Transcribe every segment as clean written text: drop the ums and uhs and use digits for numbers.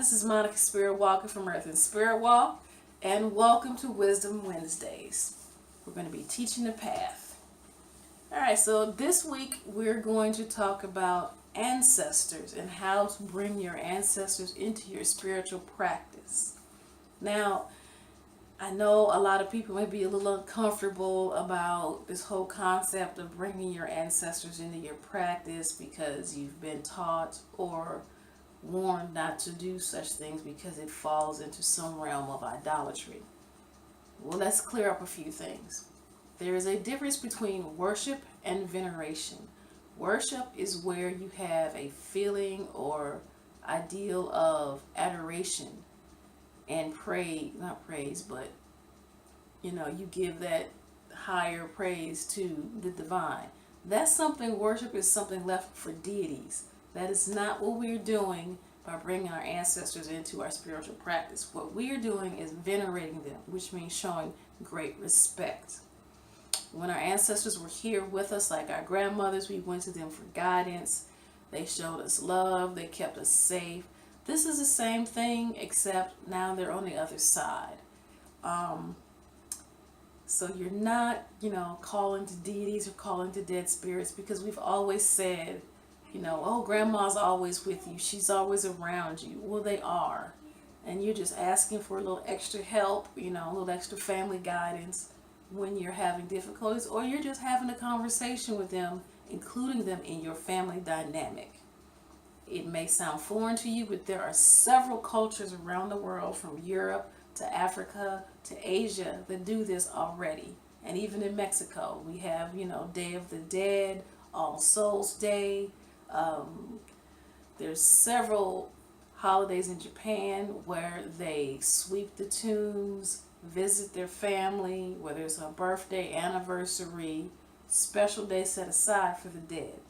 This is Monica Spirit Walker from Earth and Spirit Walk, and welcome to Wisdom Wednesdays. We're going to be teaching the path. Alright, so this week we're going to talk about ancestors and how to bring your ancestors into your spiritual practice. Now, I know a lot of people may be a little uncomfortable about this whole concept of bringing your ancestors into your practice because you've been taught or warned not to do such things because it falls into some realm of idolatry. Well, let's clear up a few things. There is a difference between worship and veneration. Worship is where you have a feeling or ideal of adoration and not praise, but you give that higher praise to the divine. That's something, worship is something left for deities. That is not what we're doing by bringing our ancestors into our spiritual practice. What we are doing is venerating them, which means showing great respect. When our ancestors were here with us, like our grandmothers, we went to them for guidance. They showed us love. They kept us safe. This is the same thing, except now they're on the other side. So you're not, calling to deities or calling to dead spirits, because we've always said, oh, grandma's always with you. She's always around you. Well, they are. And you're just asking for a little extra help, a little extra family guidance when you're having difficulties, or you're just having a conversation with them, including them in your family dynamic. It may sound foreign to you, but there are several cultures around the world, from Europe to Africa to Asia, that do this already. And even in Mexico, we have, Day of the Dead, All Souls Day. There's several holidays in Japan where they sweep the tombs, visit their family, whether it's a birthday, anniversary, special day set aside for the dead.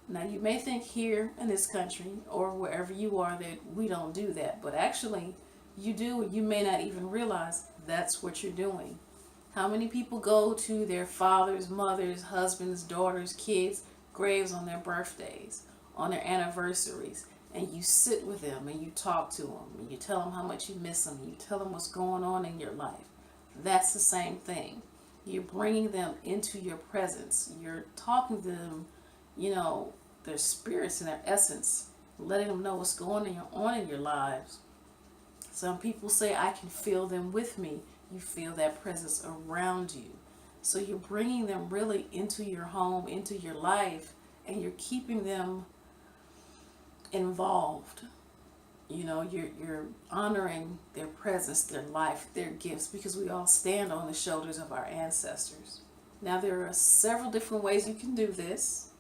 Now, you may think here in this country or wherever you are that we don't do that, but actually you do, and you may not even realize that's what you're doing. How many people go to their fathers, mothers, husbands, daughters, kids' graves on their birthdays, on their anniversaries, and you sit with them and you talk to them and you tell them how much you miss them, you tell them what's going on in your life? That's the same thing. You're bringing them into your presence. You're talking to them, their spirits and their essence, letting them know what's going on in your lives. Some people say, I can feel them with me. You feel that presence around you. So you're bringing them really into your home, into your life, and you're keeping them involved. You're honoring their presence, their life, their gifts, because we all stand on the shoulders of our ancestors. Now, there are several different ways you can do this.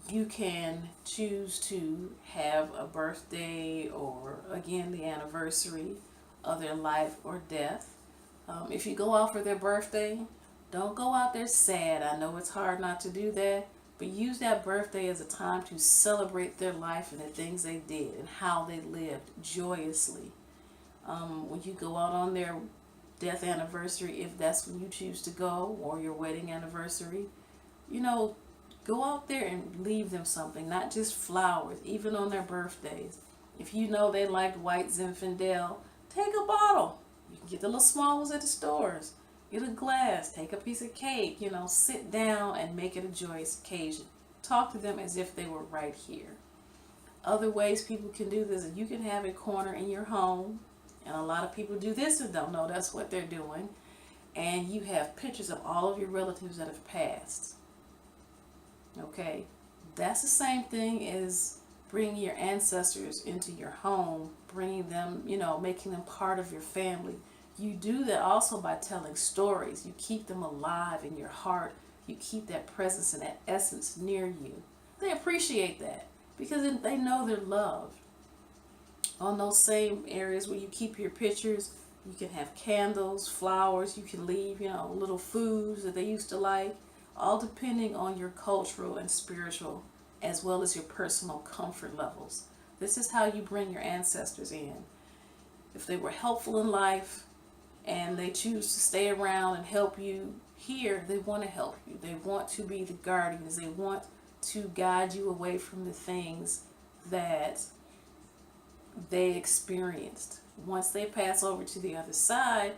You can choose to have a birthday or, again, the anniversary of their life or death. If you go out for their birthday, don't go out there sad. I know it's hard not to do that, but use that birthday as a time to celebrate their life and the things they did and how they lived joyously. When you go out on their death anniversary, if that's when you choose to go, or your wedding anniversary, go out there and leave them something, not just flowers, even on their birthdays. If you know they liked White Zinfandel, take a bottle. You can get the little small ones at the stores. Get a glass, take a piece of cake, sit down and make it a joyous occasion. Talk to them as if they were right here. Other ways people can do this is you can have a corner in your home, and a lot of people do this and don't know that's what they're doing, and you have pictures of all of your relatives that have passed. Okay, that's the same thing as bringing your ancestors into your home, bringing them, making them part of your family. You do that also by telling stories. You keep them alive in your heart. You keep that presence and that essence near you. They appreciate that because they know they're loved. On those same areas where you keep your pictures, you can have candles, flowers, you can leave, little foods that they used to like, all depending on your cultural and spiritual as well as your personal comfort levels. This is how you bring your ancestors in. If they were helpful in life and they choose to stay around and help you here, they want to help you. They want to be the guardians. They want to guide you away from the things that they experienced. Once they pass over to the other side,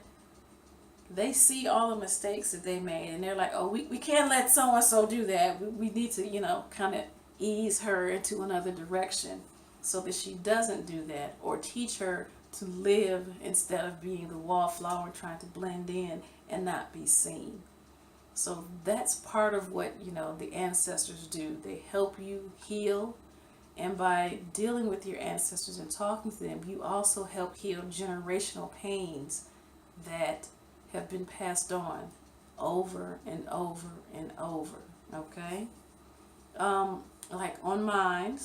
they see all the mistakes that they made, and they're like, oh, we can't let so and so do that. We need to, kind of ease her into another direction so that she doesn't do that, or teach her to live instead of being the wallflower trying to blend in and not be seen. So that's part of what, the ancestors do. They help you heal. And by dealing with your ancestors and talking to them, you also help heal generational pains that have been passed on over and over and over. Okay? Like on mine,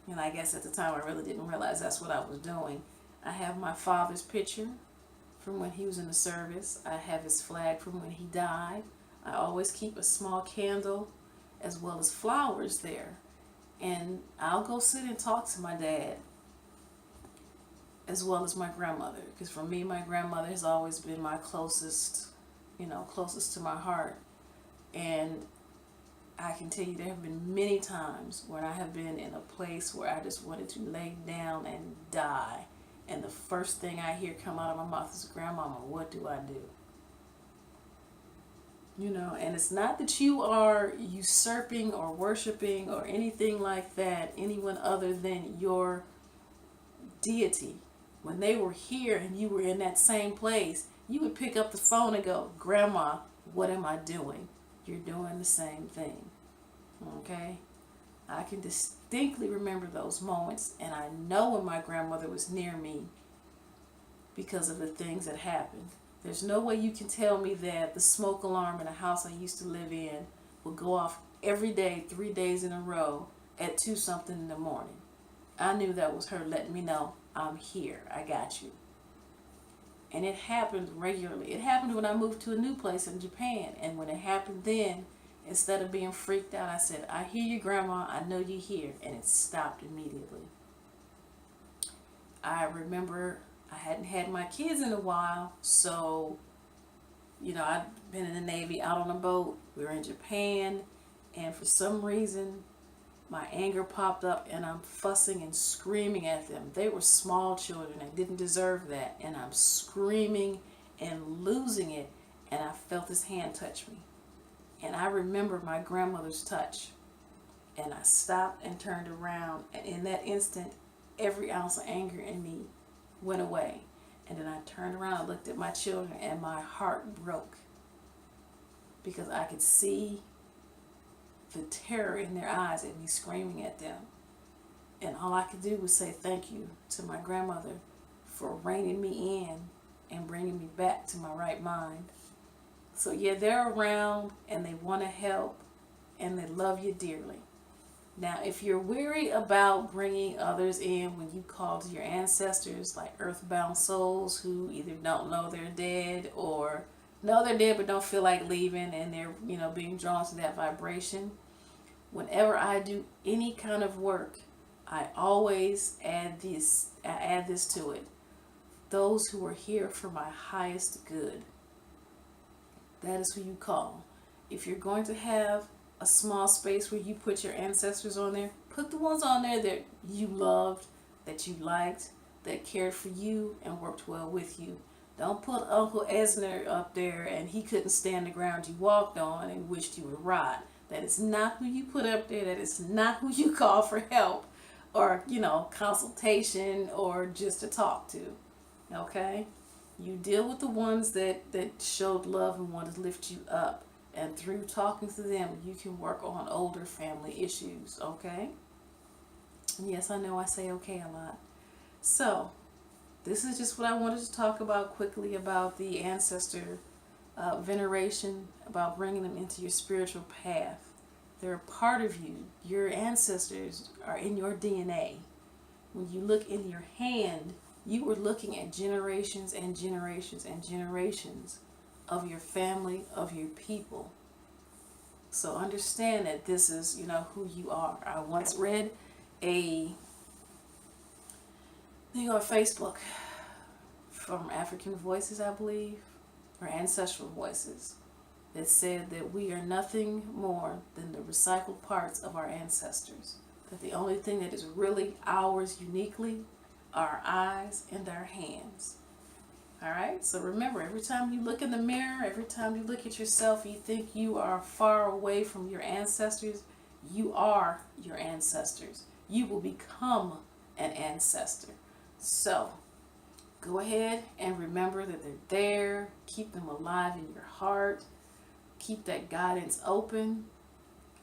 and I guess at the time I really didn't realize that's what I was doing. I have my father's picture from when he was in the service. I have his flag from when he died. I always keep a small candle as well as flowers there. And I'll go sit and talk to my dad as well as my grandmother. Because for me, my grandmother has always been my closest, closest to my heart. And I can tell you there have been many times when I have been in a place where I just wanted to lay down and die. And the first thing I hear come out of my mouth is, Grandmama, what do I do? And it's not that you are usurping or worshiping or anything like that, anyone other than your deity. When they were here and you were in that same place, you would pick up the phone and go, Grandma, what am I doing? You're doing the same thing. Okay? I can distinctly remember those moments, and I know when my grandmother was near me because of the things that happened. There's no way you can tell me that the smoke alarm in the house I used to live in would go off every day, 3 days in a row at 2 something in the morning. I knew that was her letting me know, I'm here, I got you. And it happened regularly. It happened when I moved to a new place in Japan. And when it happened then, instead of being freaked out, I said, I hear you, Grandma, I know you're here. And it stopped immediately. I remember I hadn't had my kids in a while, so, I'd been in the Navy, out on a boat. We were in Japan, and for some reason, my anger popped up, and I'm fussing and screaming at them. They were small children and didn't deserve that, and I'm screaming and losing it, and I felt his hand touch me. And I remember my grandmother's touch, and I stopped and turned around, and in that instant, every ounce of anger in me went away. And then I turned around and looked at my children, and my heart broke because I could see the terror in their eyes at me screaming at them. And all I could do was say thank you to my grandmother for reining me in and bringing me back to my right mind. So yeah, they're around and they want to help and they love you dearly. Now, if you're weary about bringing others in when you call to your ancestors, like earthbound souls who either don't know they're dead or know they're dead but don't feel like leaving, and they're, being drawn to that vibration, whenever I do any kind of work, I always add this to it. Those who are here for my highest good. That is who you call. If you're going to have a small space where you put your ancestors on there, put the ones on there that you loved, that you liked, that cared for you and worked well with you. Don't put Uncle Esner up there and he couldn't stand the ground you walked on and wished you would rot. That is not who you put up there. That is not who you call for help or, consultation or just to talk to. Okay? You deal with the ones that showed love and wanted to lift you up. And through talking to them, you can work on older family issues, okay? Yes, I know I say okay a lot. So, this is just what I wanted to talk about quickly about the ancestor veneration, about bringing them into your spiritual path. They're a part of you. Your ancestors are in your DNA. When you look in your hand, you were looking at generations and generations and generations of your family, of your people. So understand that this is, who you are. I once read a thing on Facebook from African Voices, I believe, or Ancestral Voices, that said that we are nothing more than the recycled parts of our ancestors. That the only thing that is really ours uniquely our eyes, and our hands. All right, so remember, every time you look in the mirror, every time you look at yourself, you think you are far away from your ancestors, you are your ancestors. You will become an ancestor. So go ahead and remember that they're there. Keep them alive in your heart. Keep that guidance open.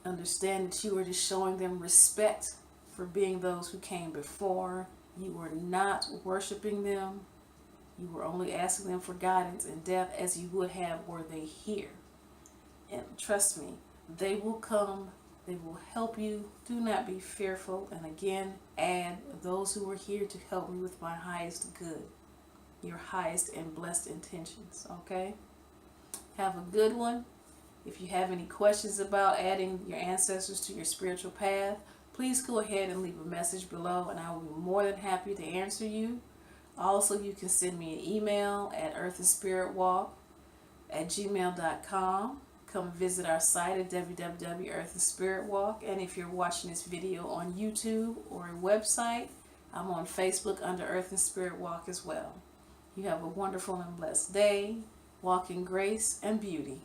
Understand that you are just showing them respect for being those who came before. You are not worshiping them. You were only asking them for guidance in death as you would have were they here. And trust me, they will come. They will help you. Do not be fearful. And again, add those who are here to help me with my highest good, your highest and blessed intentions. Okay? Have a good one. If you have any questions about adding your ancestors to your spiritual path, please go ahead and leave a message below, and I will be more than happy to answer you. Also, you can send me an email at earthandspiritwalk@gmail.com. Come visit our site at www.earthandspiritwalk. And if you're watching this video on YouTube or a website, I'm on Facebook under Earth and Spirit Walk as well. You have a wonderful and blessed day. Walk in grace and beauty.